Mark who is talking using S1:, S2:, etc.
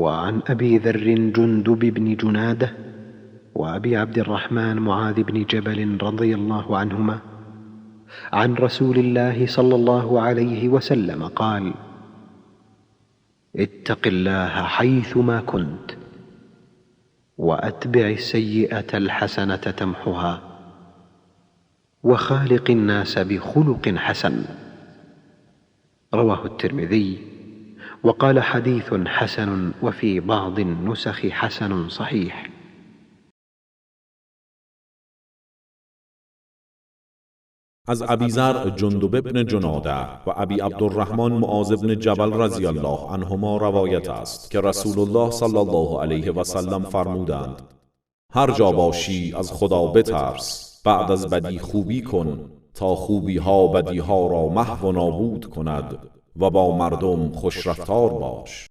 S1: وعن أبي ذر جندب بن جنادة وأبي عبد الرحمن معاذ بن جبل رضي الله عنهما عن رسول الله صلى الله عليه وسلم قال: اتق الله حيثما كنت، وأتبع السيئة الحسنة تمحها، وخالق الناس بخلق حسن. رواه الترمذي، وقال حديث حسن، وفي بعض النسخ حسن صحيح.
S2: از ابیذر جندب بن جناده و ابی عبدالرحمن معاذ بن جبل رضی الله عنهما روایت است که رسول الله صلی الله علیه و سلم فرمودند: هر جا باشی از خدا بترس، بعد از بدی خوبی کن تا خوبی ها بدی ها را محو و نابود کند و با مردم خوش رفتار باش.